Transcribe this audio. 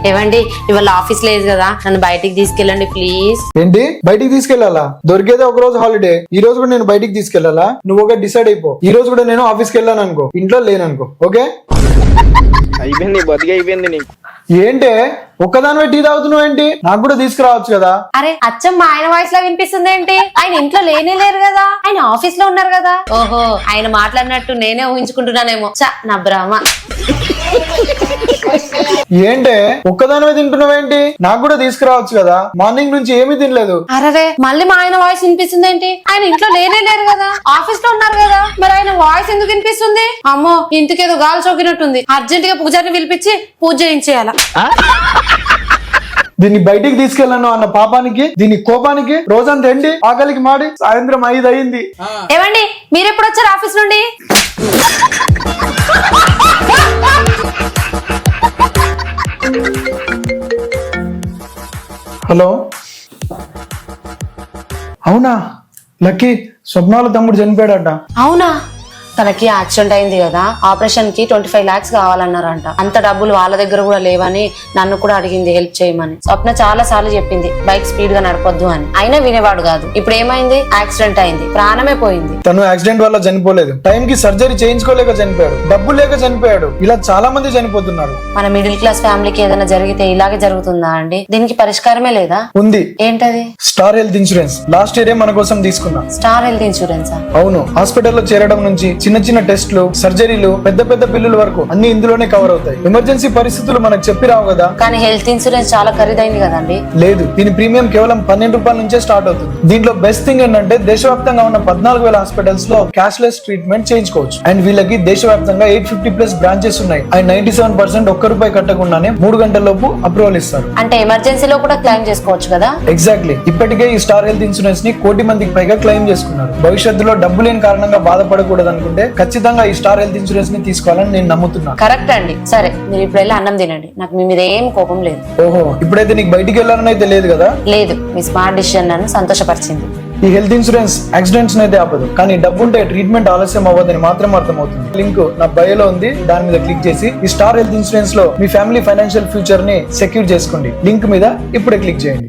ఏవండి ఇవాళ ఆఫీస్ లేదు కదా, నన్ను బయటికి తీసుకెళ్ళండి ప్లీజ్. ఏంటి బయటికి తీసుకెళ్లాలా? దొరికేదే ఒక రోజు హాలిడే, ఈ రోజు కూడా నేను బయటికి తీసుకెళ్లాలా? నువ్వు ఒక డిసైడ్ అయిపో. ఈ రోజు కూడా నేను ఆఫీస్కి వెళ్ళాను అనుకో, ఇంట్లో లేననుకో, ఓకే? అయిపోయింది, బతికి అయిపోయింది నీకు. ఏంటే ఒక్కదానివే టీ తాగుతున్నావు ఏంటి? నాకు కూడా తీసుకురావచ్చు కదా. అరే అచ్చం మా ఆయన వాయిస్ లా వినిపిస్తుంది ఏంటి? ఆయన ఇంట్లో లేనే లేరు కదా, ఆయన ఆఫీస్ లో ఉన్నారు కదా. ఓహో, ఆయన మాట్లాడినట్టు నేనే ఊహించుకుంటున్నానేమో. చ నా భ్రమ. ఏంటే ఒక్కదానివే తింటున్నావేంటి? నాకు కూడా తీసుకురావచ్చు కదా, మార్నింగ్ నుంచి ఏమీ తినలేదు. అరే మళ్ళీ మా ఆయన వాయిస్ వినిపిస్తుంది ఏంటి? ఆయన ఇంట్లో లేనే లేరు కదా, ఆఫీస్ లో ఉన్నారు కదా, మరి ఆయన వాయిస్ ఎందుకు వినిపిస్తుంది? అమ్మో, ఇంటికేదో గాలి సోకినట్టుంది. అర్జెంట్ గా పూజారిని పిలిపించి పూజ చేయించేయాల. దీన్ని బయటికి తీసుకెళ్ళను అన్న పాపానికి, దీని కోపానికి రోజంతా ఎండి ఆకలికి మాడి సాయంత్రం 5 అయింది. ఏమండి మీరెప్పుడు వచ్చారు ఆఫీస్ నుండి? హలో, అవునా? లక్కీ, స్వప్నాల తమ్ముడు చనిపోయాడట. అవునా? తనకి యాక్సిడెంట్ అయింది కదా, ఆపరేషన్ కి 25 lakhs కావాలన్నారంట. అంత డబ్బులు వాళ్ళ దగ్గర కూడా లేవని నన్ను కూడా అడిగింది హెల్ప్ చేయమని. స్వప్న చాలా సార్లు చెప్పింది బైక్ స్పీడ్ గా నడపొద్దు అని, అయినా వినేవాడు కాదు. ఇప్పుడు ఏమైంది? యాక్సిడెంట్ అయింది, ప్రాణమే పోయింది. తను యాక్సిడెంట్ వల్ల చనిపోలేదు, టైం కి సర్జరీ చేయించుకోలేక చనిపోయాడు, డబ్బు లేక చనిపోయాడు. ఇలా చాలా మంది చనిపోతున్నారు. మన మిడిల్ క్లాస్ ఫ్యామిలీకి ఏదైనా జరిగితే ఇలాగే జరుగుతుందా అండి? దీనికి పరిష్కారమే లేదా? ఉంది. ఏంటది? Star Health insurance. Last year మన కోసం తీసుకున్నా. స్టార్ హెల్త్ ఇన్సూరెన్సా? అవును, హాస్పిటల్లో చేరడం నుంచి చిన్న చిన్న టెస్టులు, సర్జరీలు, పెద్ద పెద్ద బిల్లుల వరకు అన్ని ఇందులోనే కవర్ అవుతాయి. ఎమర్జెన్సీ పరిస్థితులు మనకు చెప్పి రావు కదా. కానీ హెల్త్ ఇన్సూరెన్స్ చాలా ఖరీదైంది కదండి. లేదు, దీని ప్రీమియం కేవలం 12 రూపాయల నుంచే స్టార్ట్ అవుతుంది. దీంట్లో బెస్ట్ థింగ్ ఏంటంటే దేశవ్యాప్తంగా ఉన్న 14,000 హాస్పిటల్స్ లో క్యాష్లెస్ ట్రీట్మెంట్ చేయించుకోవచ్చు. అండ్ వీళ్ళకి దేశవ్యాప్తంగా 850+ బ్రాంచెస్ ఉన్నాయి. అండ్ 97% ఒక్క రూపాయి కట్టకుండానే 3 గంటల లోపు అప్రూవల్ ఇస్తారు. అంటే ఎమర్జెన్సీలో కూడా క్లెయిమ్ చేసుకోవచ్చు కదా? ఎగ్జాక్ట్లీ. ఇప్పటికే ఈ స్టార్ హెల్త్ ఇన్సూరెన్స్ ని 1 కోటి మందికి పైగా క్లెయిమ్ చేసుకున్నారు. భవిష్యత్తులో డబ్బు లేని కారణంగా బాధపడకూడదు అనుకుంటే ఖచ్చితంగా ఈ స్టార్ హెల్త్ ఇన్సూరెన్స్ ని తీసుకోవాలని నేను నమ్ముతున్నా. కరెక్ట్ అండి. సరే, మీరు ఇప్పుడు వెళ్ళి అన్నం తినండి, నాకు మీ మీద ఏం కోపం లేదు. ఓహో, ఇప్పుడైతే నీకు బయటికి వెళ్ళాలని అయితే లేదు కదా? లేదు, మీ స్మార్ట్ డిసిషన్ నన్ను సంతోషపరిచింది. ఈ హెల్త్ ఇన్సూరెన్స్ యాక్సిడెంట్స్ అయితే ఆపదు, కానీ డబ్బు ఉంటే ట్రీట్మెంట్ ఆలస్యం అవ్వదని మాత్రం అర్థమవుతుంది. లింక్ నా బయోలో ఉంది, దాని మీద క్లిక్ చేసి ఈ స్టార్ హెల్త్ ఇన్సూరెన్స్ లో మీ ఫ్యామిలీ ఫైనాన్షియల్ ఫ్యూచర్ ని సెక్యూర్ చేసుకోండి. లింక్ మీద ఇప్పుడే క్లిక్ చేయండి.